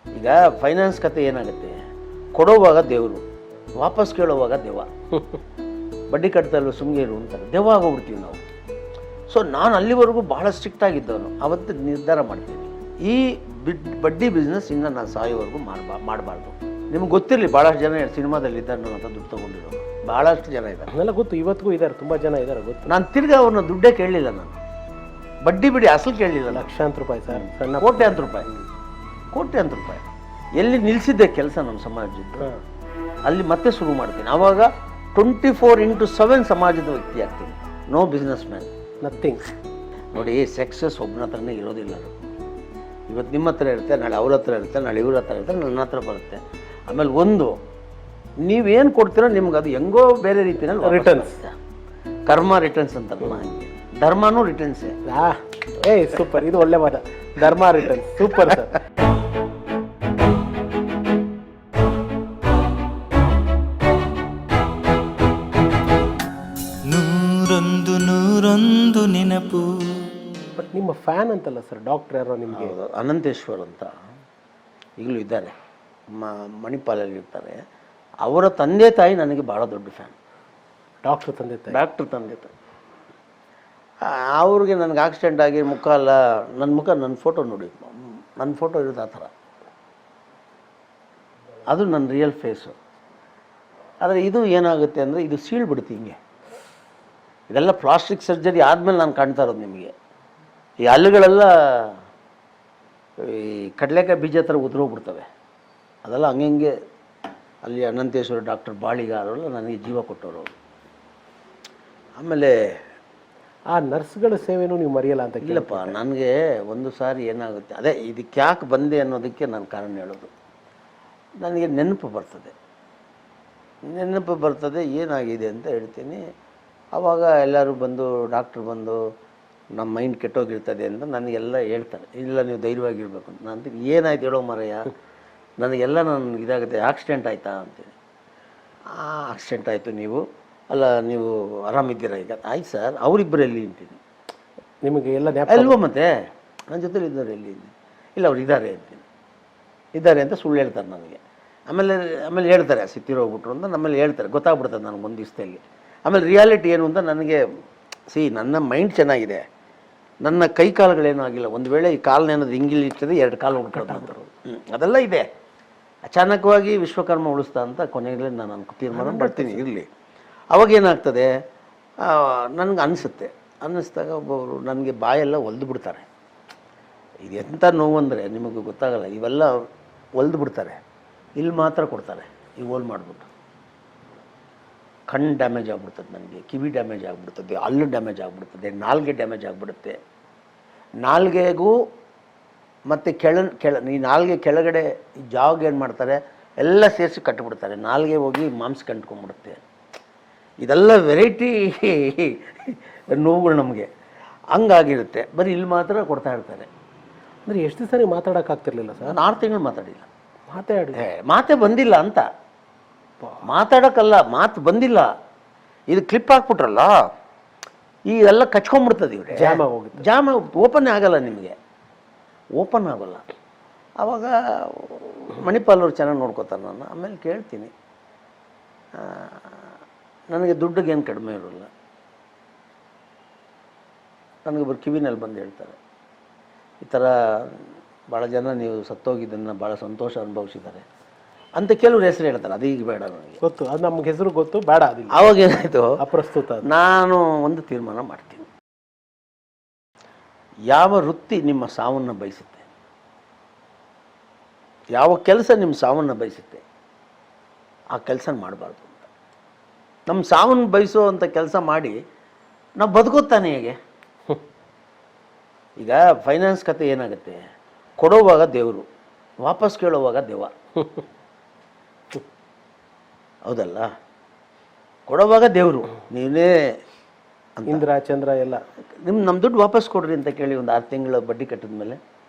ಈಗ ಫೈನಾನ್ಸ್ ಕತೆ ಏನಾಗುತ್ತೆ, ಕೊಡೋವಾಗ ದೇವರು, ವಾಪಸ್ ಕೇಳೋವಾಗ ದೆವ್ವ. ಬಡ್ಡಿ ಕಟ್ತಾ ಇಲ್ವ ಸುಮ್ಮನೆ ಇರು ಅಂತಾರೆ, ದೆವ್ವ ಆಗೋಗ್ಬಿಡ್ತೀವಿ ನಾವು. ಸೊ ನಾನು ಅಲ್ಲಿವರೆಗೂ ಭಾಳ ಸ್ಟ್ರಿಕ್ಟ್ ಆಗಿದ್ದವನು. ಅವತ್ತು ನಿರ್ಧಾರ ಮಾಡ್ತೀನಿ, ಈ ಬಡ್ಡಿ ಬಿಸ್ನೆಸ್ ಇನ್ನು ನಾನು ಸಾಯೋವರೆಗೂ ಮಾಡಬಾರ್ದು. ನಿಮ್ಗೆ ಗೊತ್ತಿರಲಿ, ಭಾಳಷ್ಟು ಜನ ಸಿನಿಮಾದಲ್ಲಿ ಇದ್ದಾರೆ, ನನ್ನ ಹತ್ರ ದುಡ್ಡು ತೊಗೊಂಡಿರೋರು ಭಾಳಷ್ಟು ಜನ ಇದ್ದಾರೆ. ಅದೆಲ್ಲ ಗೊತ್ತು, ಇವತ್ತಿಗೂ ಇದ್ದಾರೆ, ತುಂಬ ಜನ ಇದ್ದಾರೆ ಗೊತ್ತು. ನಾನು ತಿರ್ಗಿ ಅವ್ರನ್ನ ದುಡ್ಡೇ ಕೇಳಲಿಲ್ಲ, ನಾನು ಬಡ್ಡಿ ಬಿಡಿ ಅಸಲು ಕೇಳಲಿಲ್ಲ. ಲಕ್ಷಾಂತರ ರೂಪಾಯಿ ಸರ್, ಸಣ್ಣ ಕೋಟ್ಯಾಂತರ ರೂಪಾಯಿ ಎಲ್ಲಿ ನಿಲ್ಲಿಸಿದ್ದೆ ಕೆಲಸ ನಮ್ಮ ಸಮಾಜದ್ದು, ಅಲ್ಲಿ ಮತ್ತೆ ಶುರು ಮಾಡ್ತೀನಿ. ಆವಾಗ 24/7 ಸಮಾಜದ ವ್ಯಕ್ತಿ ಆಗ್ತೀನಿ. No business man, nothing. ನೋಡಿ, ಸಕ್ಸಸ್ ಒಬ್ಬನ ಹತ್ರನೇ ಇರೋದಿಲ್ಲ. ಇವತ್ತು ನಿಮ್ಮ ಹತ್ರ ಇರುತ್ತೆ, ನಾಳೆ ಅವ್ರ ಹತ್ರ ಇರುತ್ತೆ, ನಾಳೆ ಇವ್ರ ಹತ್ರ ಇರುತ್ತೆ, ನನ್ನ ಹತ್ರ ಬರುತ್ತೆ. ಆಮೇಲೆ ಒಂದು ನೀವೇನು ಕೊಡ್ತೀರೋ ನಿಮ್ಗೆ ಅದು ಹೆಂಗೋ ಬೇರೆ ರೀತಿಯಲ್ಲಿ ರಿಟರ್ನ್ಸ್, ಕರ್ಮ ರಿಟರ್ನ್ಸ್ ಅಂತಾರಲ್ಲ, ಹಂಗೆ ಧರ್ಮನೂ ರಿಟರ್ನ್ಸೇ. ಸೂಪರ್, ಇದು ಒಳ್ಳೆ ಮಾತ, ಧರ್ಮ ರಿಟರ್ನ್ಸ್, ಸೂಪರ್ ಸರ್. ನೂರೊಂದು ನೆನಪು. ಬಟ್ ನಿಮ್ಮ ಫ್ಯಾನ್ ಅಂತಲ್ಲ ಸರ್, ಡಾಕ್ಟರ್ ಯಾರೋ ನಿಮಗೆ? ಅನಂತೇಶ್ವರ್ ಅಂತ ಈಗಲೂ ಇದ್ದಾರೆ, ಮಣಿಪಾಲಲ್ಲಿ ಇರ್ತಾರೆ. ಅವರ ತಂದೆ ತಾಯಿ ನನಗೆ ಭಾಳ ದೊಡ್ಡ ಫ್ಯಾನ್. ಡಾಕ್ಟರ್ ತಂದೆ ತಾಯಿ. ಅವ್ರಿಗೆ ನನಗೆ ಆಕ್ಸಿಡೆಂಟ್ ಆಗಿ ಮುಖ ಎಲ್ಲ, ನನ್ನ ಫೋಟೋ ನೋಡಿ, ನನ್ನ ಫೋಟೋ ಇರೋದು ಆ ಥರ, ಅದು ನನ್ನ ರಿಯಲ್ ಫೇಸು. ಆದರೆ ಇದು ಏನಾಗುತ್ತೆ ಅಂದರೆ, ಇದು ಸೀಳ್ಬಿಡುತ್ತೆ ಹಿಂಗೆ. ಇದೆಲ್ಲ ಪ್ಲಾಸ್ಟಿಕ್ ಸರ್ಜರಿ ಆದಮೇಲೆ ನಾನು ಕಾಣ್ತಾ ಇರೋದು ನಿಮಗೆ. ಈ ಹಲ್ಲುಗಳೆಲ್ಲ ಈ ಕಡಲೆಕಾಯಿ ಬೀಜ ಥರ ಉದುರೋಗ್ಬಿಡ್ತವೆ. ಅದೆಲ್ಲ ಹಂಗೆ ಅಲ್ಲಿ ಅನಂತೇಶ್ವರ ಡಾಕ್ಟರ್ ಬಾಳಿಗಾರಲ್ಲ ನನಗೆ ಜೀವ ಕೊಟ್ಟವರು. ಆಮೇಲೆ ಆ ನರ್ಸ್ಗಳ ಸೇವೆನೂ ನೀವು ಮರೆಯಲ್ಲ ಅಂತ? ಇಲ್ಲಪ್ಪ, ನನಗೆ ಒಂದು ಸಾರಿ ಏನಾಗುತ್ತೆ, ಅದೇ ಇದಕ್ಕೆ ಯಾಕೆ ಬಂದೆ ಅನ್ನೋದಕ್ಕೆ ನಾನು ಕಾರಣ ಹೇಳೋದು. ನನಗೆ ನೆನಪು ಬರ್ತದೆ ಏನಾಗಿದೆ ಅಂತ ಹೇಳ್ತೀನಿ. ಆವಾಗ ಎಲ್ಲರೂ ಬಂದು, ಡಾಕ್ಟ್ರು ಬಂದು, ನಮ್ಮ ಮೈಂಡ್ ಕೆಟ್ಟೋಗಿರ್ತದೆ ಅಂತ ನನಗೆಲ್ಲ ಹೇಳ್ತಾರೆ. ಇಲ್ಲ, ನೀವು ಧೈರ್ಯವಾಗಿರ್ಬೇಕು ಅಂತ. ನಾನು ಏನಾಯ್ತು ಹೇಳೋ ಮರಯ್ಯ, ನನಗೆಲ್ಲ ಇದಾಗುತ್ತೆ, ಆಕ್ಸಿಡೆಂಟ್ ಆಯಿತಾ ಅಂತೇಳಿ. ಆಕ್ಸಿಡೆಂಟ್ ಆಯಿತು, ನೀವು ಆರಾಮಿದ್ದೀರಾ ಈಗ? ಆಯ್ತು ಸರ್, ಅವರಿಬ್ಬರಲ್ಲಿ ಅಂತೀನಿ. ನಿಮಗೆ ಎಲ್ಲ ಅಲ್ವ, ಮತ್ತೆ ನನ್ನ ಜೊತೆಲಿ ಇದ್ದಾರೆ, ಎಲ್ಲಿ ಇಲ್ಲ ಅವ್ರು ಇದ್ದಾರೆ ಅಂತೀನಿ. ಇದ್ದಾರೆ ಅಂತ ಸುಳ್ಳು ಹೇಳ್ತಾರೆ ನನಗೆ. ಆಮೇಲೆ ಹೇಳ್ತಾರೆ ಸಿತ್ತಿರೋಗ್ಬಿಟ್ರು ಅಂತ, ನಮ್ಮಲ್ಲಿ ಹೇಳ್ತಾರೆ, ಗೊತ್ತಾಗ್ಬಿಡ್ತದೆ ನನಗೆ ಒಂದು ದಿವಸದಲ್ಲಿ. ಆಮೇಲೆ ರಿಯಾಲಿಟಿ ಏನು ಅಂತ ನನಗೆ ನನ್ನ ಮೈಂಡ್ ಚೆನ್ನಾಗಿದೆ, ನನ್ನ ಕೈ ಕಾಲುಗಳೇನೂ ಆಗಿಲ್ಲ. ಒಂದು ವೇಳೆ ಈ ಕಾಲನೇನಾದ್ರು ಹಿಂಗಿಲಿ ಇರ್ತದೆ, 2 ಕಾಲು ಹುಡ್ಕೊಳ್ತಾರೆ, ಅದೆಲ್ಲ ಇದೆ. ಅಚಾನಕವಾಗಿ ವಿಶ್ವಕರ್ಮ ಉಳಿಸ್ತಾ ಅಂತ ಕೊನೆಗೆ ನಾನು ತೀರ್ಮಾನ ಮಾಡ್ತೀನಿ, ಇರಲಿ. ಅವಾಗ ಏನಾಗ್ತದೆ, ನನಗೆ ಅನ್ನಿಸ್ದಾಗ ಒಬ್ಬೊಬ್ಬರು ನನಗೆ ಬಾಯೆಲ್ಲ ಹೊಲ್ದು ಬಿಡ್ತಾರೆ. ಇದು ಎಂಥ ನೋವು ಅಂದರೆ ನಿಮಗೆ ಗೊತ್ತಾಗಲ್ಲ. ಇವೆಲ್ಲ ಹೊಲ್ದು ಬಿಡ್ತಾರೆ, ಇಲ್ಲಿ ಮಾತ್ರ ಕೊಡ್ತಾರೆ, ಈ ಹೋಲ್ ಮಾಡಿಬಿಟ್ಟು. ಕಣ್ಣು ಡ್ಯಾಮೇಜ್ ಆಗಿಬಿಡ್ತದೆ ನನಗೆ, ಕಿವಿ ಡ್ಯಾಮೇಜ್ ಆಗಿಬಿಡ್ತದೆ, ಹಲ್ಲು ಡ್ಯಾಮೇಜ್ ಆಗಿಬಿಡ್ತದೆ, ನಾಲ್ಗೆ ಡ್ಯಾಮೇಜ್ ಆಗಿಬಿಡುತ್ತೆ. ನಾಲ್ಗೆಗೂ ಮತ್ತು ಈ ನಾಲ್ಗೆ ಕೆಳಗಡೆ ಈ ಜಾವ್ಗೆ ಏನು ಮಾಡ್ತಾರೆ, ಎಲ್ಲ ಸೇರಿಸಿ ಕಟ್ಟಿಬಿಡ್ತಾರೆ. ನಾಲ್ಗೆ ಹೋಗಿ ಮಾಂಸ ಕಂಟ್ಕೊಂಡ್ಬಿಡುತ್ತೆ. ಇದೆಲ್ಲ ವೆರೈಟಿ ನೋವುಗಳು ನಮಗೆ ಹಂಗಾಗಿರುತ್ತೆ. ಬರೀ ಇಲ್ಲಿ ಮಾತ್ರ ಕೊಡ್ತಾ ಇರ್ತಾರೆ. ಅಂದರೆ ಎಷ್ಟು ಸರಿ ಮಾತಾಡೋಕ್ಕಾಗ್ತಿರ್ಲಿಲ್ಲ ಸರ್? ನಾನು 6 ತಿಂಗಳು ಮಾತಾಡಿಲ್ಲ. ಮಾತೇ ಬಂದಿಲ್ಲ ಅಂತ, ಮಾತಾಡೋಕ್ಕಲ್ಲ, ಮಾತು ಬಂದಿಲ್ಲ. ಇದು ಕ್ಲಿಪ್ ಹಾಕ್ಬಿಟ್ರಲ್ಲ, ಈ ಎಲ್ಲ ಕಚ್ಕೊಂಡ್ಬಿಡ್ತದೆ. ಇವ್ರೆ ಜಾಮ್ ಓಪನ್ ಆಗಲ್ಲ, ನಿಮಗೆ ಓಪನ್ ಆಗೋಲ್ಲ. ಆವಾಗ ಮಣಿಪಾಲ್ ಅವ್ರು ಚೆನ್ನಾಗಿ ನೋಡ್ಕೋತಾರೆ ನಾನು. ಆಮೇಲೆ ಕೇಳ್ತೀನಿ, ನನಗೆ ದುಡ್ಡಿಗೇನು ಕಡಿಮೆ ಇರೋಲ್ಲ. ನನಗೊಬ್ಬರು ಕಿವಿನಲ್ಲಿ ಬಂದು ಹೇಳ್ತಾರೆ, ಈ ಥರ ಭಾಳ ಜನ ನೀವು ಸತ್ತೋಗಿದ್ದನ್ನು ಭಾಳ ಸಂತೋಷ ಅನುಭವಿಸಿದ್ದಾರೆ ಅಂತ ಕೆಲವ್ರು ಹೆಸರು ಹೇಳ್ತಾರೆ. ಅದು ಈಗ ಬೇಡ, ನನಗೆ ಗೊತ್ತು, ಅದು ನಮ್ಗೆ ಹೆಸರು ಗೊತ್ತು, ಬೇಡ. ಅದು ಆವಾಗ ಏನಾಯಿತು, ಅಪ್ರಸ್ತುತ. ನಾನು ಒಂದು ತೀರ್ಮಾನ ಮಾಡ್ತೀನಿ, ಯಾವ ವೃತ್ತಿ ನಿಮ್ಮ ಸಾವನ್ನು ಬಯಸುತ್ತೆ, ಯಾವ ಕೆಲಸ ನಿಮ್ಮ ಸಾವನ್ನು ಬಯಸುತ್ತೆ, ಆ ಕೆಲಸ ಮಾಡಬಾರ್ದು ಅಂತ. ನಮ್ಮ ಸಾವನ್ನು ಬಯಸೋ ಅಂಥ ಕೆಲಸ ಮಾಡಿ ನಾವು ಬದುಕೋತಾನೆ ಹೇಗೆ? ಈಗ ಫೈನಾನ್ಸ್ ಕತೆ ಏನಾಗುತ್ತೆ, ಕೊಡೋವಾಗ ದೇವರು, ವಾಪಸ್ ಕೇಳೋವಾಗ ದೆವ್ವ. ಹೌದಲ್ಲ? ಕೊಡೋವಾಗ ದೇವರು, ನೀವೇ ಇಂದ್ರ ಚಂದ್ರ ಎಲ್ಲ ನಮ್ಮ ದುಡ್ಡು ವಾಪಸ್ ಕೊಡ್ರಿ ಅಂತ ಕೇಳಿ ಒಂದು 6 ತಿಂಗಳು ಬಡ್ಡಿ ಕಟ್ಟಿದ ಮೇಲೆ,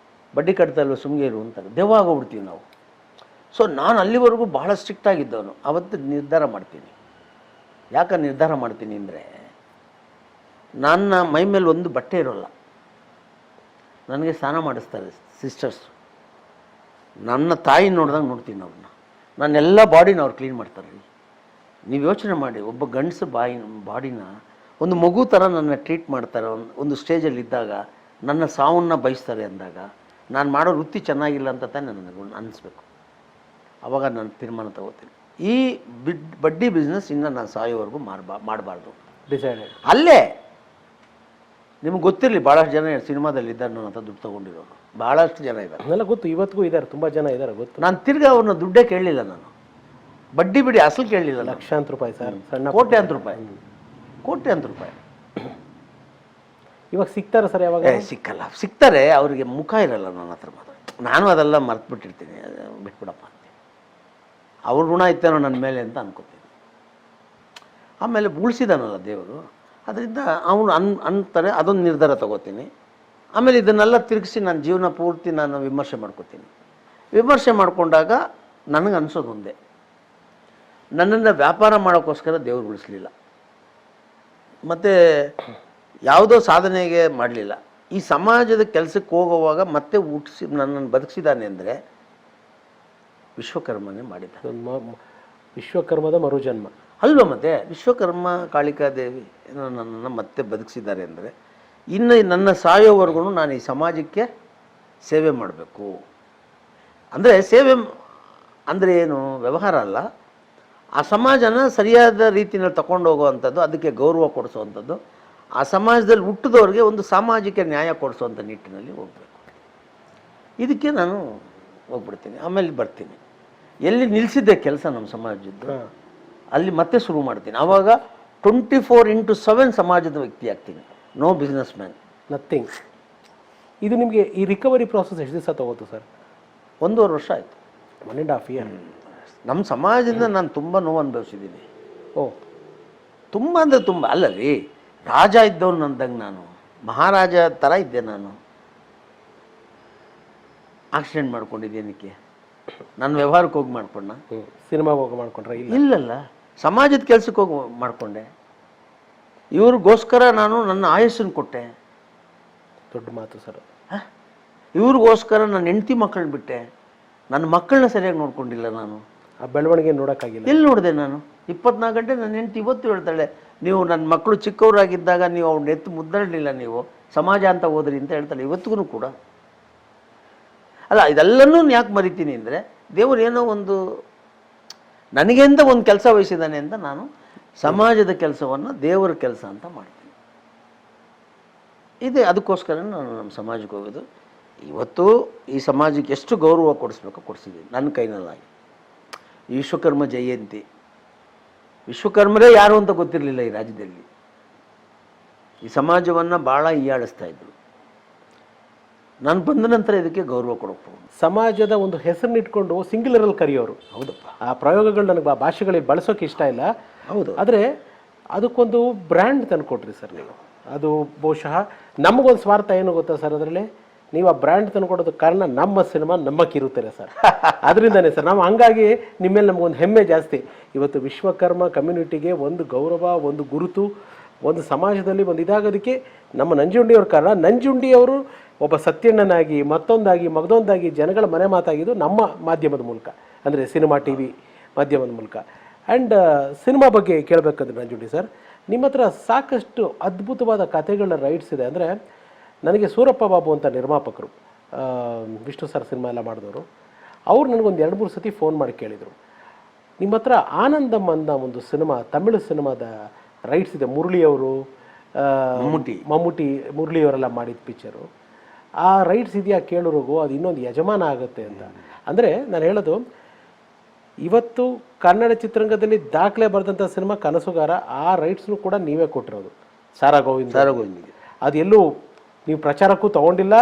ಬಡ್ಡಿ ಕಟ್ತಾ ಇಲ್ವ ಸುಮ್ಮನೆ ಇರು ಅಂತಾರೆ, ದೆವ್ವ ಆಗೋಗ್ಬಿಡ್ತೀವಿ ನಾವು. ಸೊ ನಾನು ಅಲ್ಲಿವರೆಗೂ ಭಾಳ ಸ್ಟ್ರಿಕ್ಟ್ ಆಗಿದ್ದವನು. ಅವತ್ತು ನಿರ್ಧಾರ ಮಾಡ್ತೀನಿ. ಯಾಕೆ ನಿರ್ಧಾರ ಮಾಡ್ತೀನಿ ಅಂದರೆ, ನನ್ನ ಮೈ ಮೇಲೆ ಒಂದು ಬಟ್ಟೆ ಇರೋಲ್ಲ, ನನಗೆ ಸ್ನಾನ ಮಾಡಿಸ್ತಾರೆ ಸಿಸ್ಟರ್ಸ್. ನನ್ನ ತಾಯಿ ನೋಡ್ದಂಗೆ ನೋಡ್ತೀನಿ ಅವ್ರನ್ನ. ನನ್ನೆಲ್ಲ ಬಾಡಿನ ಅವ್ರು ಕ್ಲೀನ್ ಮಾಡ್ತಾರೆ ರೀ. ನೀವು ಯೋಚನೆ ಮಾಡಿ, ಒಬ್ಬ ಗಂಡಸು ಬಾಡಿನ ಒಂದು ಮಗು ಥರ ನನ್ನ ಟ್ರೀಟ್ ಮಾಡ್ತಾರೆ. ಒಂದು ಸ್ಟೇಜಲ್ಲಿ ಇದ್ದಾಗ ನನ್ನ ಸಾವನ್ನ ಬಯಸ್ತಾರೆ ಅಂದಾಗ ನಾನು ಮಾಡೋ ವೃತ್ತಿ ಚೆನ್ನಾಗಿಲ್ಲ ಅಂತ ತಾನೇ ನನಗೆ ಅನ್ನಿಸ್ಬೇಕು. ಆವಾಗ ನಾನು ತೀರ್ಮಾನ ತಗೋತೀನಿ, ಈ ಬಡ್ಡಿ ಬಿಸ್ನೆಸ್ ಇನ್ನು ನಾನು ಸಾಯೋವರೆಗೂ ಮಾಡಬಾರ್ದು. ಡಿಸೈಡೆಡ್. ಅಲ್ಲೇ ನಿಮ್ಗೆ ಗೊತ್ತಿರಲಿ, ಭಾಳಷ್ಟು ಜನ ಸಿನಿಮಾದಲ್ಲಿ ಇದ್ದಾರೆ ನನ್ನ ಹತ್ರ ದುಡ್ಡು ತೊಗೊಂಡಿರೋರು, ಭಾಳಷ್ಟು ಜನ ಇದ್ದಾರೆ. ಅದೆಲ್ಲ ಗೊತ್ತು, ಇವತ್ತಿಗೂ ಇದ್ದಾರೆ, ತುಂಬ ಜನ ಇದ್ದಾರೆ ಗೊತ್ತು. ನಾನು ತಿರ್ಗಿ ಅವ್ರನ್ನ ದುಡ್ಡೇ ಕೇಳಲಿಲ್ಲ, ನಾನು ಬಡ್ಡಿ ಬಿಡಿ ಅಸಲು ಕೇಳಲಿಲ್ಲ. ಲಕ್ಷಾಂತರ ರೂಪಾಯಿ ಸರ್, ಸಣ್ಣ ಕೋಟ್ಯಾಂತರ ರೂಪಾಯಿ. ಇವಾಗ ಸಿಗ್ತಾರೆ ಸರ್? ಯಾವಾಗ ಸಿಕ್ಕಲ್ಲ, ಸಿಗ್ತಾರೆ, ಅವರಿಗೆ ಮುಖ ಇರಲ್ಲ ನನ್ನ ಹತ್ರ ಮಾತ್ರ. ನಾನು ಅದೆಲ್ಲ ಮರ್ತ್ಬಿಟ್ಟಿರ್ತೀನಿ, ಬಿಟ್ಬಿಡಪ್ಪ ಅಂತೀನಿ. ಅವ್ರ ಋಣ ಇತ್ತೇನೋ ನನ್ನ ಮೇಲೆ ಅಂತ ಅನ್ಕೋತೀನಿ. ಆಮೇಲೆ ಉಳಿಸಿದಾನಲ್ಲ ದೇವರು, ಅದರಿಂದ ಅವನು ಅಂತಾರೆ, ಅದೊಂದು ನಿರ್ಧಾರ ತಗೋತೀನಿ. ಆಮೇಲೆ ಇದನ್ನೆಲ್ಲ ತಿರುಗಿಸಿ ನನ್ನ ಜೀವನ ಪೂರ್ತಿ ನಾನು ವಿಮರ್ಶೆ ಮಾಡ್ಕೋತೀನಿ. ವಿಮರ್ಶೆ ಮಾಡಿಕೊಂಡಾಗ ನನಗೆ ಅನಿಸೋದು ಒಂದೇ, ನನ್ನನ್ನು ವ್ಯಾಪಾರ ಮಾಡೋಕ್ಕೋಸ್ಕರ ದೇವರು ಉಳಿಸ್ಲಿಲ್ಲ, ಮತ್ತು ಯಾವುದೋ ಸಾಧನೆಗೆ ಮಾಡಲಿಲ್ಲ. ಈ ಸಮಾಜದ ಕೆಲಸಕ್ಕೆ ಹೋಗುವಾಗ ಮತ್ತೆ ನನ್ನನ್ನು ಬದುಕಿಸಿದ್ದಾನೆ ಅಂದರೆ ವಿಶ್ವಕರ್ಮನೇ ಮಾಡಿದ. ವಿಶ್ವಕರ್ಮದ ಮರುಜನ್ಮ ಅಲ್ವ? ಮತ್ತು ವಿಶ್ವಕರ್ಮ ಕಾಳಿಕಾದೇವಿ ನನ್ನನ್ನು ಮತ್ತೆ ಬದುಕಿಸಿದ್ದಾರೆ ಅಂದರೆ ಇನ್ನು ನನ್ನ ಸಾಯೋವರೆಗೂ ನಾನು ಈ ಸಮಾಜಕ್ಕೆ ಸೇವೆ ಮಾಡಬೇಕು. ಅಂದರೆ ಸೇವೆ ಅಂದರೆ ಏನು, ವ್ಯವಹಾರ ಅಲ್ಲ, ಆ ಸಮಾಜನ ಸರಿಯಾದ ರೀತಿಯಲ್ಲಿ ತಗೊಂಡು ಹೋಗುವಂಥದ್ದು, ಅದಕ್ಕೆ ಗೌರವ ಕೊಡಿಸುವಂಥದ್ದು, ಆ ಸಮಾಜದಲ್ಲಿ ಹುಟ್ಟಿದವ್ರಿಗೆ ಒಂದು ಸಾಮಾಜಿಕ ನ್ಯಾಯ ಕೊಡಿಸುವಂಥ ನಿಟ್ಟಿನಲ್ಲಿ ಹೋಗಬೇಕು. ಇದಕ್ಕೆ ನಾನು ಹೋಗ್ಬಿಡ್ತೀನಿ. ಆಮೇಲೆ ಬರ್ತೀನಿ, ಎಲ್ಲಿ ನಿಲ್ಲಿಸಿದ್ದೆ ಕೆಲಸ ನಮ್ಮ ಸಮಾಜದ್ದು ಅಲ್ಲಿ ಮತ್ತೆ ಶುರು ಮಾಡ್ತೀನಿ. ಆವಾಗ 24/7 ಸಮಾಜದ ವ್ಯಕ್ತಿ ಆಗ್ತೀನಿ, ನೋ ಬಿಸ್ನೆಸ್ ಮ್ಯಾನ್, ನಥಿಂಗ್. ಇದು ನಿಮಗೆ ಈ ರಿಕವರಿ ಪ್ರಾಸೆಸ್ ಎಷ್ಟು ದಿವಸ ತಗೋತು ಸರ್? 1.5 ವರ್ಷ ಆಯಿತು. 1.5 ಇಯರ್. ನಮ್ಮ ಸಮಾಜದಿಂದ ನಾನು ತುಂಬ ನೋವು ಅನುಭವಿಸಿದ್ದೀನಿ. ಓ, ತುಂಬ ಅಂದರೆ ತುಂಬ ಅಲ್ಲ ರೀ, ರಾಜ ಇದ್ದವನು ಅಂದಂಗೆ ನಾನು ಮಹಾರಾಜ ಥರ ಇದ್ದೆ. ನಾನು ಆಕ್ಸಿಡೆಂಟ್ ಮಾಡ್ಕೊಂಡಿದ್ದೇನಕ್ಕೆ? ನನ್ನ ವ್ಯವಹಾರಕ್ಕೆ ಹೋಗಿ ಮಾಡ್ಕೊಂಡ, ಸಿನಿಮಾಗೆ ಹೋಗಿ ಮಾಡ್ಕೊಂಡ್ರೆ? ಇಲ್ಲಲ್ಲ, ಸಮಾಜದ ಕೆಲಸಕ್ಕೆ ಹೋಗಿ ಮಾಡಿಕೊಂಡೆ. ಇವ್ರಿಗೋಸ್ಕರ ನಾನು ನನ್ನ ಆಯಸ್ಸನ್ನು ಕೊಟ್ಟೆ. ದೊಡ್ಡ ಮಾತು ಸರ್. ಇವ್ರಿಗೋಸ್ಕರ ನನ್ನ ಹೆಂಡತಿ ಮಕ್ಕಳನ್ನ ಬಿಟ್ಟೆ. ನನ್ನ ಮಕ್ಕಳನ್ನ ಸರಿಯಾಗಿ ನೋಡ್ಕೊಂಡಿಲ್ಲ ನಾನು. ಆ ಬೆಳವಣಿಗೆ ನೋಡೋಕ್ಕಾಗಿಲ್ಲ. ಎಲ್ಲಿ ನೋಡಿದೆ ನಾನು? 24 ಗಂಟೆ ನನ್ನ ಹೆಂಡತಿ ಇವತ್ತು ಹೇಳ್ತಾಳೆ, ನೀವು ನನ್ನ ಮಕ್ಕಳು ಚಿಕ್ಕವರಾಗಿದ್ದಾಗ ನೀವು ಅವ್ನ ಎತ್ತು ಮುದ್ದಾಡಲಿಲ್ಲ, ನೀವು ಸಮಾಜ ಅಂತ ಹೋದ್ರಿ ಅಂತ ಹೇಳ್ತಾಳೆ ಇವತ್ತಿಗೂ ಕೂಡ. ಅಲ್ಲ, ಇದೆಲ್ಲನೂ ಯಾಕೆ ಮರಿತೀನಿ ಅಂದರೆ, ದೇವರು ಏನೋ ಒಂದು ನನಗೆ ಅಂತ ಒಂದು ಕೆಲಸ ವಹಿಸಿದ್ದಾನೆ ಅಂತ ನಾನು ಸಮಾಜದ ಕೆಲಸವನ್ನು ದೇವರ ಕೆಲಸ ಅಂತ ಮಾಡ್ತೀನಿ. ಇದೆ, ಅದಕ್ಕೋಸ್ಕರ ನಾನು ನಮ್ಮ ಸಮಾಜಕ್ಕೆ ಹೋಗೋದು. ಇವತ್ತು ಈ ಸಮಾಜಕ್ಕೆ ಎಷ್ಟು ಗೌರವ ಕೊಡಿಸ್ಬೇಕೋ ಕೊಡಿಸಿದ್ದೀನಿ ನನ್ನ ಕೈನಲ್ಲಾಗಿ. ವಿಶ್ವಕರ್ಮ ಜಯಂತಿ, ವಿಶ್ವಕರ್ಮರೇ ಯಾರು ಅಂತ ಗೊತ್ತಿರಲಿಲ್ಲ ಈ ರಾಜ್ಯದಲ್ಲಿ. ಈ ಸಮಾಜವನ್ನು ಭಾಳ ಹೀಯಾಳಿಸ್ತಾ ಇದ್ರು. ನಾನು ಬಂದ ನಂತರ ಇದಕ್ಕೆ ಗೌರವ ಕೊಡೋಕೆ ಸಮಾಜದ ಒಂದು ಹೆಸರನ್ನ ಇಟ್ಕೊಂಡು ಸಿಂಗ್ಯುಲರಲ್ಲಿ ಕರೆಯೋರು. ಹೌದಪ್ಪ, ಆ ಪ್ರಯೋಗಗಳು ನನಗೆ ಆ ಭಾಷೆಗಳಿಗೆ ಬಳಸೋಕೆ ಇಷ್ಟ ಇಲ್ಲ. ಹೌದು, ಆದರೆ ಅದಕ್ಕೊಂದು ಬ್ರ್ಯಾಂಡ್ ತಂದುಕೊಟ್ರಿ ಸರ್ ನೀವು. ಅದು ಬಹುಶಃ ನಮಗೊಂದು ಸ್ವಾರ್ಥ ಏನು ಗೊತ್ತಾ ಸರ್ ಅದರಲ್ಲಿ? ನೀವು ಆ ಬ್ರ್ಯಾಂಡ್ ತಂದುಕೊಡೋದಕ್ಕೆ ಕಾರಣ ನಮ್ಮ ಸಿನಿಮಾ ನಂಬಕ್ಕಿರುತ್ತಾರೆ ಸರ್, ಅದರಿಂದನೇ ಸರ್. ನಾವು ಹಂಗಾಗಿ ನಿಮ್ಮ ಮೇಲೆ ನಮಗೊಂದು ಹೆಮ್ಮೆ ಜಾಸ್ತಿ. ಇವತ್ತು ವಿಶ್ವಕರ್ಮ ಕಮ್ಯುನಿಟಿಗೆ ಒಂದು ಗೌರವ, ಒಂದು ಗುರುತು, ಒಂದು ಸಮಾಜದಲ್ಲಿ ಒಂದು ಇದಾಗೋದಕ್ಕೆ ನಮ್ಮ ನಂಜುಂಡಿಯವ್ರ ಕಾರಣ. ನಂಜುಂಡಿಯವರು ಒಬ್ಬ ಸತ್ಯಣ್ಣನಾಗಿ, ಮಗದೊಂದಾಗಿ ಜನಗಳ ಮನೆ ಮಾತಾಗಿದ್ದು ನಮ್ಮ ಮಾಧ್ಯಮದ ಮೂಲಕ, ಅಂದರೆ ಸಿನಿಮಾ TV ಮಾಧ್ಯಮದ ಮೂಲಕ. ಆ್ಯಂಡ್ ಸಿನಿಮಾ ಬಗ್ಗೆ ಕೇಳಬೇಕಂದ್ರೆ ನಂಜುಂಡಿ ಸರ್, ನಿಮ್ಮ ಹತ್ರ ಸಾಕಷ್ಟು ಅದ್ಭುತವಾದ ಕಥೆಗಳ ರೈಟ್ಸ್ ಇದೆ. ಅಂದರೆ ನನಗೆ ಸೂರಪ್ಪ ಬಾಬು ಅಂತ ನಿರ್ಮಾಪಕರು, ವಿಷ್ಣು ಸರ್ ಸಿನಿಮಾ ಎಲ್ಲ ಮಾಡಿದವರು, ಅವ್ರು ನನಗೊಂದು 2-3 ಸತಿ ಫೋನ್ ಮಾಡಿ ಕೇಳಿದರು, ನಿಮ್ಮ ಹತ್ರ ಆನಂದಮ್ ಅನ್ನೋ ಒಂದು ಸಿನಿಮಾ, ತಮಿಳು ಸಿನಿಮಾದ ರೈಟ್ಸ್ ಇದೆ. ಮುರಳಿಯವರು, ಮಮ್ಮೂಟಿ ಮುರಳಿಯವರೆಲ್ಲ ಮಾಡಿದ ಪಿಕ್ಚರು, ಆ ರೈಟ್ಸ್ ಇದೆಯಾ ಕೇಳೋರಿಗೂ ಅದು ಇನ್ನೊಂದು ಯಜಮಾನ ಆಗುತ್ತೆ ಅಂತ. ಅಂದರೆ ನಾನು ಹೇಳೋದು, ಇವತ್ತು ಕನ್ನಡ ಚಿತ್ರರಂಗದಲ್ಲಿ ದಾಖಲೆ ಬರೆದಂಥ ಸಿನಿಮಾ ಕನಸುಗಾರ, ಆ ರೈಟ್ಸ್ನು ಕೂಡ ನೀವೇ ಕೊಟ್ಟಿರೋದು. ಸಾರಾ ಗೋವಿಂದಿಗೆ ಅದು ಎಲ್ಲೂ ನೀವು ಪ್ರಚಾರಕ್ಕೂ ತೊಗೊಂಡಿಲ್ಲ,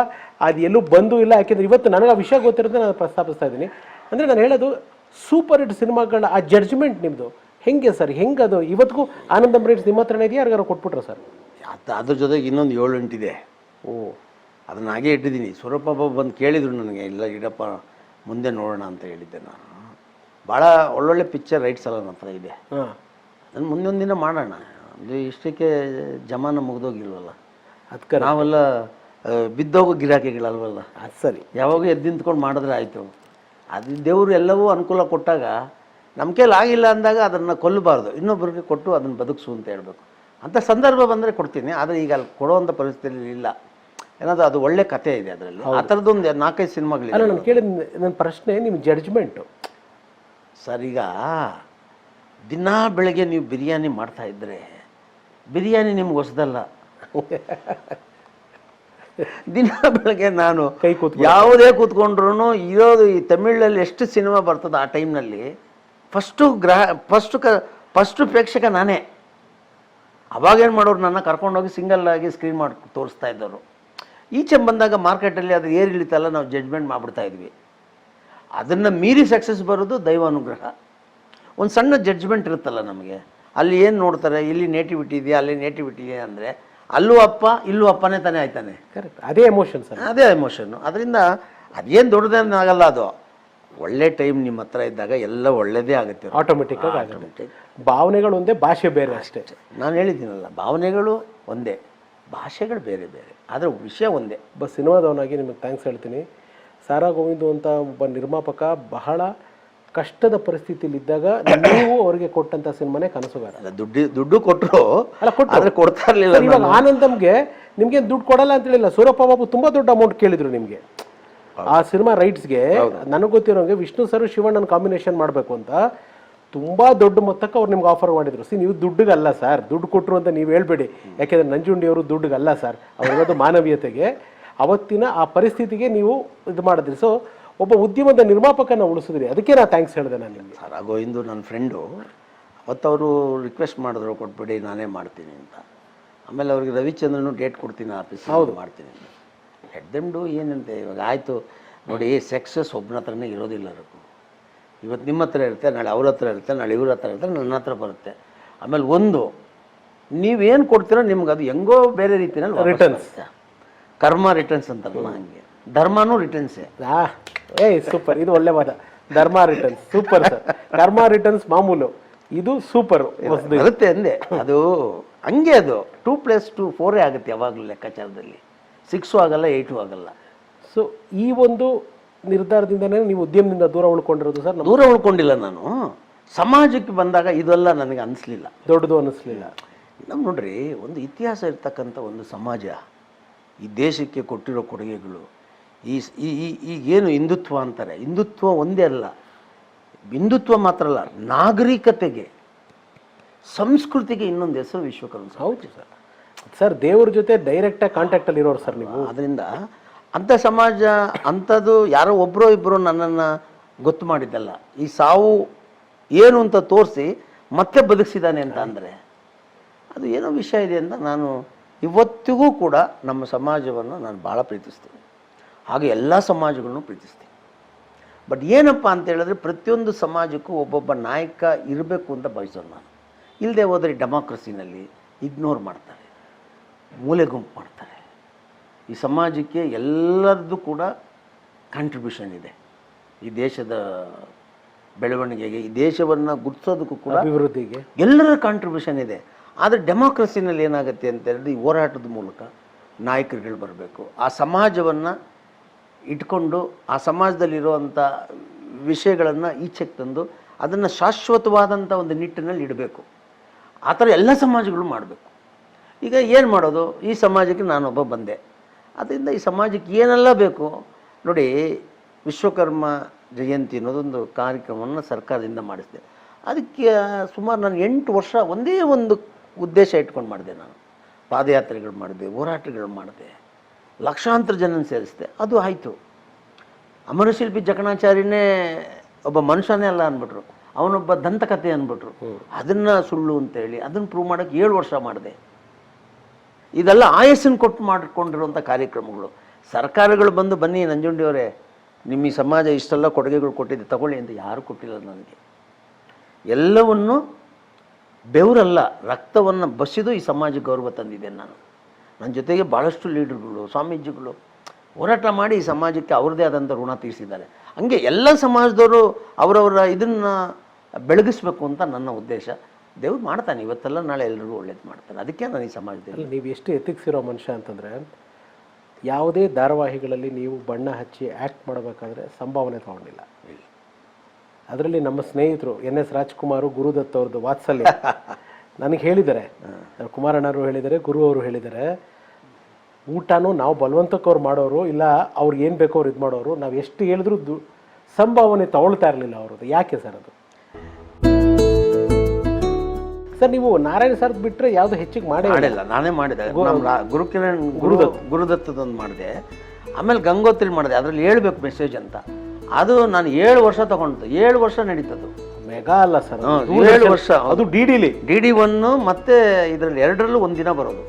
ಅದು ಎಲ್ಲೂ ಬಂದೂ ಇಲ್ಲ. ಯಾಕೆಂದರೆ ಇವತ್ತು ನನಗೆ ಆ ವಿಷಯ ಗೊತ್ತಿರೋದು ನಾನು ಪ್ರಸ್ತಾಪಿಸ್ತಾ ಇದ್ದೀನಿ. ಅಂದರೆ ನಾನು ಹೇಳೋದು, ಸೂಪರ್ ಹಿಟ್ ಸಿನಿಮಾಗಳ ಆ ಜಡ್ಜ್ಮೆಂಟ್ ನಿಮ್ಮದು ಹೆಂಗೆ ಸರ್? ಹೆಂಗೆ ಅದು ಇವತ್ತಿಗೂ ಆನಂದಮ್ ರೈಟ್ಸ್ ನಿಮ್ಮ ಹತ್ರನೇ ಇದೆಯಾ, ಯಾರಿಗಾರು ಕೊಟ್ಬಿಟ್ರ ಸರ್? ಅದ್ರ ಜೊತೆಗೆ ಇನ್ನೊಂದು 7-8 ಇದೆ. ಅದನ್ನ ಹಾಗೆ ಇಟ್ಟಿದ್ದೀನಿ. ಸೂರಪ್ಪ ಬಾಬು ಬಂದು ಕೇಳಿದರು ನನಗೆ, ಇಲ್ಲ ಇಡಪ್ಪ ಮುಂದೆ ನೋಡೋಣ ಅಂತ ಹೇಳಿದ್ದೆ ನಾನು. ಭಾಳ ಒಳ್ಳೊಳ್ಳೆ ಪಿಕ್ಚರ್ ರೈಟ್ಸ್ ಎಲ್ಲ ನನ್ನ ಹತ್ರ ಇದೆ. ಅದನ್ನು ಮುಂದೊಂದು ದಿನ ಮಾಡೋಣ. ಅಂದರೆ ಇಷ್ಟಕ್ಕೆ ಜಮಾನ ಮುಗ್ದೋಗಿಲ್ವಲ್ಲ, ಅದಕ್ಕೆ ನಾವೆಲ್ಲ ಬಿದ್ದೋಗೋ ಗಿರಾಕಿಗಳಲ್ವಲ್ಲ. ಅದು ಸರಿ, ಯಾವಾಗ ಎದ್ದು ನಿಂತ್ಕೊಂಡು ಮಾಡಿದ್ರೆ ಆಯಿತು. ಅದು ದೇವರು ಎಲ್ಲವೂ ಅನುಕೂಲ ಕೊಟ್ಟಾಗ ನಮ್ಮ ಕೈಲಿ ಆಗಿಲ್ಲ ಅಂದಾಗ ಅದನ್ನು ಕೊಲ್ಲಬಾರ್ದು, ಇನ್ನೊಬ್ಬರಿಗೆ ಕೊಟ್ಟು ಅದನ್ನು ಬದುಕಿಸು ಅಂತ ಹೇಳಬೇಕು. ಅಂಥ ಸಂದರ್ಭ ಬಂದರೆ ಕೊಡ್ತೀನಿ, ಆದರೆ ಈಗ ಅಲ್ಲಿ ಕೊಡುವಂಥ ಪರಿಸ್ಥಿತಿ ಇಲ್ಲ. ಏನಾದರೂ ಅದು ಒಳ್ಳೆ ಕಥೆ ಇದೆ ಅದರಲ್ಲಿ, ಆ ಥರದ್ದೊಂದು 4-5 ಸಿನಿಮಾಗಳಿದೆ. ಅಲ್ಲ, ನಾನು ಕೇಳಿದ ನನ್ನ ಪ್ರಶ್ನೆ ನಿಮ್ಮ ಜಡ್ಜ್ಮೆಂಟು ಸರ್. ಈಗ ದಿನ ಬೆಳಗ್ಗೆ ನೀವು ಬಿರಿಯಾನಿ ಮಾಡ್ತಾ ಇದ್ದರೆ ಬಿರಿಯಾನಿ ನಿಮ್ಗೆ ಹೊಸದಲ್ಲ. ದಿನ ಬೆಳಗ್ಗೆ ನಾನು ಯಾವುದೇ ಕೂತ್ಕೊಂಡ್ರು ಇರೋದು ಈ ತಮಿಳಲ್ಲಿ ಎಷ್ಟು ಸಿನಿಮಾ ಬರ್ತದೆ ಆ ಟೈಮ್ನಲ್ಲಿ ಫಸ್ಟು ಪ್ರೇಕ್ಷಕ ನಾನೇ. ಅವಾಗೇನು ಮಾಡೋರು, ನನ್ನ ಕರ್ಕೊಂಡೋಗಿ ಸಿಂಗಲ್ ಆಗಿ ಸ್ಕ್ರೀನ್ ಮಾಡಿ ತೋರಿಸ್ತಾ ಇದ್ದವರು. ಈಚೆ ಬಂದಾಗ ಮಾರ್ಕೆಟಲ್ಲಿ ಅದು ಏರಿಳಿತಲ್ಲ, ನಾವು ಜಡ್ಜ್ಮೆಂಟ್ ಮಾಡಿಬಿಡ್ತಾ ಇದ್ವಿ. ಅದನ್ನು ಮೀರಿ ಸಕ್ಸಸ್ ಬರೋದು ದೈವಾನುಗ್ರಹ. ಒಂದು ಸಣ್ಣ ಜಡ್ಜ್ಮೆಂಟ್ ಇರುತ್ತಲ್ಲ ನಮಗೆ, ಅಲ್ಲಿ ಏನು ನೋಡ್ತಾರೆ, ಇಲ್ಲಿ ನೇಟಿವಿಟಿ ಇದೆಯಾ, ಅಲ್ಲಿ ನೇಟಿವಿಟಿ ಇದೆಯಾ ಅಂದರೆ ಅಲ್ಲೂ ಅಪ್ಪ ಇಲ್ಲೂ ಅಪ್ಪನೇ ತಾನೇ ಆಯ್ತಾನೆ. ಕರೆಕ್ಟ್, ಅದೇ ಎಮೋಷನ್ ಸರ್, ಅದೇ ಎಮೋಷನ್ನು. ಅದರಿಂದ ಅದೇನು ದೊಡ್ಡದೇನಾಗಲ್ಲ. ಅದು ಒಳ್ಳೆ ಟೈಮ್ ನಿಮ್ಮ ಹತ್ರ ಇದ್ದಾಗ ಎಲ್ಲ ಒಳ್ಳೆಯದೇ ಆಗುತ್ತೆ, ಆಟೋಮೆಟಿಕ್ ಆಗುತ್ತೆ. ಭಾವನೆಗಳು ಒಂದೇ, ಭಾಷೆ ಬೇರೆ ಅಷ್ಟೇ. ನಾನು ಹೇಳಿದ್ದೀನಲ್ಲ, ಭಾವನೆಗಳು ಒಂದೇ, ಭಾಷೆಗಳು ಬೇರೆ ಬೇರೆ, ಆದರೆ ವಿಷಯ ಒಂದೇ. ಸಿನಿಮಾದವನಾಗಿ ನಿಮಗೆ ಥ್ಯಾಂಕ್ಸ್ ಹೇಳ್ತೀನಿ. ಸಾರಾ ಗೋವಿಂದು ಅಂತ ಒಬ್ಬ ನಿರ್ಮಾಪಕ ಬಹಳ ಕಷ್ಟದ ಪರಿಸ್ಥಿತಿಲಿದ್ದಾಗ ನೀವು ಅವರಿಗೆ ಕೊಟ್ಟಂಥ ಸಿನಿಮಾನೇ ಕನಸುಗಾರ. ದುಡ್ಡು ಕೊಟ್ಟರು, ಆದರೆ ಕೊಡ್ತಾ ಇರಲಿಲ್ಲ. ಇವಾಗ ಆನಂದಮ್ಗೆ ನಿಮಗೆ ದುಡ್ಡು ಕೊಡಲ್ಲ ಅಂತ ಹೇಳಿಲ್ಲ, ಸೂರಪ್ಪ ಬಾಬು ತುಂಬ ದೊಡ್ಡ ಅಮೌಂಟ್ ಕೇಳಿದ್ರು ನಿಮಗೆ ಆ ಸಿನಿಮಾ ರೈಟ್ಸ್ಗೆ. ನನಗೆ ಗೊತ್ತಿರೋಂಗೆ ವಿಷ್ಣು ಸರ್ ಶಿವಣ್ಣನ ಕಾಂಬಿನೇಷನ್ ಮಾಡಬೇಕು ಅಂತ ತುಂಬ ದೊಡ್ಡ ಮೊತ್ತಕ್ಕೆ ಅವ್ರು ನಿಮ್ಗೆ ಆಫರ್ ಮಾಡಿದ್ರು. ನೀವು ದುಡ್ಡಿಗಲ್ಲ ಸರ್, ದುಡ್ಡು ಕೊಟ್ಟರು ಅಂತ ನೀವು ಹೇಳ್ಬೇಡಿ, ಯಾಕೆಂದರೆ ನಂಜುಂಡಿಯವರು ದುಡ್ಡಿಗಲ್ಲ ಸರ್, ಅವ್ರಿಗೋದು ಮಾನವೀಯತೆಗೆ. ಅವತ್ತಿನ ಆ ಪರಿಸ್ಥಿತಿಗೆ ನೀವು ಇದು ಮಾಡಿದ್ರಿ. ಸೊ ಒಬ್ಬ ಉದ್ಯಮದ ನಿರ್ಮಾಪಕನ ಉಳಿಸಿದ್ರಿ, ಅದಕ್ಕೆ ನಾನು ಥ್ಯಾಂಕ್ಸ್ ಹೇಳಿದೆ. ನಾನು ನಿಮಗೆ ಸರ್ ಗೋವಿಂದು ನನ್ನ ಫ್ರೆಂಡು, ಅವತ್ತವರು ರಿಕ್ವೆಸ್ಟ್ ಮಾಡಿದ್ರು ಕೊಟ್ಬಿಡಿ ನಾನೇ ಮಾಡ್ತೀನಿ ಅಂತ. ಆಮೇಲೆ ಅವ್ರಿಗೆ ರವಿಚಂದ್ರನು ಡೇಟ್ ಕೊಡ್ತೀನಿ ಆಫೀಸ್, ಹೌದು ಮಾಡ್ತೀನಿ ಅಂತ. ಹೆಡ್ದೆಮ್ಡು ಏನಂತೆ, ಇವಾಗ ಆಯಿತು ನೋಡಿ, ಸಕ್ಸಸ್ ಒಬ್ಬನ ಹತ್ರನೇ ಇರೋದಿಲ್ಲ. ಇವತ್ತು ನಿಮ್ಮ ಹತ್ರ ಇರುತ್ತೆ, ನಾಳೆ ಅವ್ರ ಹತ್ರ ಇರುತ್ತೆ, ನಾಳೆ ಇವ್ರ ಹತ್ರ ಇರುತ್ತೆ, ನನ್ನ ಹತ್ರ ಬರುತ್ತೆ. ಆಮೇಲೆ ನೀವೇನು ಕೊಡ್ತೀರೋ ನಿಮ್ಗೆ ಅದು ಹೆಂಗೋ ಬೇರೆ ರೀತಿಯಲ್ಲಿ ರಿಟರ್ನ್ಸ್, ಕರ್ಮ ರಿಟರ್ನ್ಸ್ ಅಂತಾರಲ್ಲ ಹಂಗೆ, ಧರ್ಮನೂ ರಿಟರ್ನ್ಸೇ. ಸೂಪರ್, ಇದು ಒಳ್ಳೆ ವಾದ. ಧರ್ಮ ರಿಟರ್ನ್ಸ್ ಸೂಪರ್ ಸರ್, ಕರ್ಮ ರಿಟರ್ನ್ಸ್ ಮಾಮೂಲು, ಇದು ಸೂಪರ್ ಬರುತ್ತೆ ಅಂದೆ. ಅದು ಹಂಗೆ, ಅದು 2 + 2 4 ಆಗುತ್ತೆ ಯಾವಾಗಲೂ ಲೆಕ್ಕಾಚಾರದಲ್ಲಿ, 6 ಆಗಲ್ಲ 8 ಆಗಲ್ಲ. ಸೊ ಈ ಒಂದು ನಿರ್ಧಾರದಿಂದನೇ ನೀವು ಉದ್ಯಮದಿಂದ ದೂರ ಉಳ್ಕೊಂಡಿರೋದು ಸರ್? ದೂರ ಉಳ್ಕೊಂಡಿಲ್ಲ, ನಾನು ಸಮಾಜಕ್ಕೆ ಬಂದಾಗ ಇದೆಲ್ಲ ನನಗೆ ಅನಿಸ್ಲಿಲ್ಲ, ದೊಡ್ಡದು ಅನ್ನಿಸ್ಲಿಲ್ಲ. ನಮ್ಮ ನೋಡ್ರಿ, ಒಂದು ಇತಿಹಾಸ ಇರ್ತಕ್ಕಂಥ ಒಂದು ಸಮಾಜ, ಈ ದೇಶಕ್ಕೆ ಕೊಟ್ಟಿರೋ ಕೊಡುಗೆಗಳು, ಈಗೇನು ಹಿಂದುತ್ವ ಅಂತಾರೆ, ಹಿಂದುತ್ವ ಒಂದೇ ಅಲ್ಲ, ಹಿಂದುತ್ವ ಮಾತ್ರ ಅಲ್ಲ, ನಾಗರಿಕತೆಗೆ, ಸಂಸ್ಕೃತಿಗೆ ಇನ್ನೊಂದು ಹೆಸರು ವಿಶ್ವಕರ್ಮ. ಹೌದು ಸರ್. ಸರ್ ದೇವ್ರ ಜೊತೆ ಡೈರೆಕ್ಟಾಗಿ ಕಾಂಟ್ಯಾಕ್ಟಲ್ಲಿ ಇರೋರು ಸರ್ ನೀವು. ಅದರಿಂದ ಅಂಥ ಸಮಾಜ, ಅಂಥದ್ದು ಯಾರೋ ಒಬ್ಬರೋ ಇಬ್ಬರು ನನ್ನನ್ನು ಗೊತ್ತು ಮಾಡಿದ್ದಲ್ಲ, ಈ ಸಾವು ಏನು ಅಂತ ತೋರಿಸಿ ಮತ್ತೆ ಬದುಕಿಸಿದ್ದಾನೆ ಅಂತ ಅಂದರೆ ಅದು ಏನೋ ವಿಷಯ ಇದೆ ಅಂತ ನಾನು ಇವತ್ತಿಗೂ ಕೂಡ ನಮ್ಮ ಸಮಾಜವನ್ನು ನಾನು ಭಾಳ ಪ್ರೀತಿಸ್ತೀನಿ, ಹಾಗೆ ಎಲ್ಲ ಸಮಾಜಗಳನ್ನು ಪ್ರೀತಿಸ್ತೀನಿ. ಬಟ್ ಏನಪ್ಪ ಅಂತ ಹೇಳಿದ್ರೆ, ಪ್ರತಿಯೊಂದು ಸಮಾಜಕ್ಕೂ ಒಬ್ಬೊಬ್ಬ ನಾಯಕ ಇರಬೇಕು ಅಂತ ಬಯಸೋದು ನಾನು. ಇಲ್ಲದೆ ಹೋದರೆ ಡೆಮಾಕ್ರಸಿನಲ್ಲಿ ಇಗ್ನೋರ್ ಮಾಡ್ತಾರೆ, ಮೂಲೆ ಗುಂಪು ಮಾಡ್ತಾರೆ. ಈ ಸಮಾಜಕ್ಕೆ ಎಲ್ಲರದ್ದು ಕೂಡ ಕಾಂಟ್ರಿಬ್ಯೂಷನ್ ಇದೆ, ಈ ದೇಶದ ಬೆಳವಣಿಗೆಗೆ, ಈ ದೇಶವನ್ನು ಗುರುತಿಸೋದಕ್ಕೂ ಕೂಡ, ಅಭಿವೃದ್ಧಿಗೆ ಎಲ್ಲರ ಕಾಂಟ್ರಿಬ್ಯೂಷನ್ ಇದೆ. ಆದರೆ ಡೆಮಾಕ್ರಸಿನಲ್ಲಿ ಏನಾಗುತ್ತೆ ಅಂತ ಹೇಳಿದ್ರೆ, ಈ ಹೋರಾಟದ ಮೂಲಕ ನಾಯಕರುಗಳು ಬರಬೇಕು, ಆ ಸಮಾಜವನ್ನು ಇಟ್ಕೊಂಡು ಆ ಸಮಾಜದಲ್ಲಿರುವಂಥ ವಿಷಯಗಳನ್ನು ಈಚೆಗೆ ತಂದು ಅದನ್ನು ಶಾಶ್ವತವಾದಂಥ ಒಂದು ನಿಟ್ಟಿನಲ್ಲಿ ಇಡಬೇಕು. ಆ ಥರ ಎಲ್ಲ ಸಮಾಜಗಳು ಮಾಡಬೇಕು. ಈಗ ಏನು ಮಾಡೋದು, ಈ ಸಮಾಜಕ್ಕೆ ನಾನೊಬ್ಬ ಬಂದೆ, ಅದರಿಂದ ಈ ಸಮಾಜಕ್ಕೆ ಏನೆಲ್ಲ ಬೇಕು ನೋಡಿ. ವಿಶ್ವಕರ್ಮ ಜಯಂತಿ ಅನ್ನೋದೊಂದು ಕಾರ್ಯಕ್ರಮವನ್ನು ಸರ್ಕಾರದಿಂದ ಮಾಡಿಸಿದೆ. ಅದಕ್ಕೆ ಸುಮಾರು ನಾನು 8 ವರ್ಷ ಒಂದೇ ಒಂದು ಉದ್ದೇಶ ಇಟ್ಕೊಂಡು ಮಾಡಿದೆ. ನಾನು ಪಾದಯಾತ್ರೆಗಳು ಮಾಡಿದೆ, ಹೋರಾಟಗಳು ಮಾಡಿದೆ, ಲಕ್ಷಾಂತರ ಜನ ಸೇರಿಸಿದೆ. ಅದು ಆಯಿತು. ಅಮರಶಿಲ್ಪಿ ಜಕಣಾಚಾರ್ಯನೇ ಒಬ್ಬ ಮನುಷ್ಯನೇ ಅಲ್ಲ ಅಂದ್ಬಿಟ್ರು, ಅವನೊಬ್ಬ ದಂತಕಥೆ ಅಂದ್ಬಿಟ್ರು. ಅದನ್ನು ಸುಳ್ಳು ಅಂತೇಳಿ ಅದನ್ನು ಪ್ರೂವ್ ಮಾಡೋಕ್ಕೆ 7 ವರ್ಷ ಮಾಡಿದೆ. ಇದೆಲ್ಲ ಆಯಸ್ಸನ್ನು ಕೊಟ್ಟು ಮಾಡಿಕೊಂಡಿರುವಂಥ ಕಾರ್ಯಕ್ರಮಗಳು. ಸರ್ಕಾರಗಳು ಬಂದು, ಬನ್ನಿ ನಂಜುಂಡಿಯವರೇ, ನಿಮ್ಮ ಈ ಸಮಾಜ ಇಷ್ಟೆಲ್ಲ ಕೊಡುಗೆಗಳು ಕೊಟ್ಟಿದೆ ತಗೊಳ್ಳಿ ಅಂತ ಯಾರೂ ಕೊಟ್ಟಿಲ್ಲ ನನಗೆ. ಎಲ್ಲವನ್ನು ಬೆವರಲ್ಲ, ರಕ್ತವನ್ನು ಬಸಿದು ಈ ಸಮಾಜ ಗೌರವ ತಂದಿದ್ದೇನೆ ನಾನು. ನನ್ನ ಜೊತೆಗೆ ಭಾಳಷ್ಟು ಲೀಡರ್ಗಳು, ಸ್ವಾಮೀಜಿಗಳು ಹೋರಾಟ ಮಾಡಿ ಈ ಸಮಾಜಕ್ಕೆ ಅವ್ರದ್ದೇ ಆದಂಥ ಋಣ ತೀರಿಸಿದ್ದಾರೆ. ಹಂಗೆ ಎಲ್ಲ ಸಮಾಜದವರು ಅವರವರ ಇದನ್ನು ಬೆಳಗಿಸ್ಬೇಕು ಅಂತ ನನ್ನ ಉದ್ದೇಶ. ದೇವ್ರು ಮಾಡ್ತಾನೆ, ಇವತ್ತೆಲ್ಲ ನಾಳೆ ಎಲ್ಲರಿಗೂ ಒಳ್ಳೇದು ಮಾಡ್ತಾನೆ. ಅದಕ್ಕೆ ನಾನು ಈ ಸಮಾಜದಲ್ಲಿ. ನೀವು ಎಷ್ಟು ಎಥಿಕ್ಸ್ ಇರೋ ಮನುಷ್ಯ ಅಂತಂದರೆ, ಯಾವುದೇ ಧಾರಾವಾಹಿಗಳಲ್ಲಿ ನೀವು ಬಣ್ಣ ಹಚ್ಚಿ ಆ್ಯಕ್ಟ್ ಮಾಡಬೇಕಾದ್ರೆ ಸಂಭಾವನೆ ತೊಗೊಂಡಿಲ್ಲ. ಅದರಲ್ಲಿ ನಮ್ಮ ಸ್ನೇಹಿತರು NS ರಾಜ್ಕುಮಾರ್, ಗುರುದತ್ ಅವ್ರದ್ದು ವಾತ್ಸಲ್ಯ ನನಗೆ ಹೇಳಿದ್ದಾರೆ, ಕುಮಾರಣ್ಣವರು ಹೇಳಿದ್ದಾರೆ, ಗುರು ಅವರು ಹೇಳಿದ್ದಾರೆ, ಊಟನೂ ನಾವು ಬಲವಂತಕ್ಕೆ ಅವ್ರು ಮಾಡೋರು, ಇಲ್ಲ ಅವ್ರಿಗೆ ಏನು ಬೇಕೋ ಅವ್ರು ಇದು ಮಾಡೋರು, ನಾವು ಎಷ್ಟು ಹೇಳಿದ್ರು ಸಂಭಾವನೆ ತಗೊಳ್ತಾ ಇರಲಿಲ್ಲ ಅವ್ರದ್ದು. ಯಾಕೆ ಸರ್ ಅದು? ಸರ್ ನೀವು ನಾರಾಯಣ ಸರ್ ಬಿಟ್ಟರೆ ಯಾವುದು ಹೆಚ್ಚಿಗೆ ಮಾಡಿಲ್ಲ? ನಾನೇ ಮಾಡಿದೆ. ಗುರುಕಿರಣ್ ಗುರುದತ್ತದೊಂದು ಮಾಡಿದೆ, ಆಮೇಲೆ ಗಂಗೋತ್ರಿ ಮಾಡಿದೆ. ಅದರಲ್ಲಿ ಹೇಳ್ಬೇಕು ಮೆಸೇಜ್ ಅಂತ. ಅದು ನಾನು 7 ವರ್ಷ ತಗೊಂಡು 7 ವರ್ಷ ನಡೀತದ್ದು. ಮೆಗಾ ಅಲ್ಲ ಸರ್, 7 ವರ್ಷ. ಅದು DD1 ಮತ್ತೆ ಇದರಲ್ಲಿ 2ರಲ್ಲೂ ಒಂದಿನ ಬರೋದು.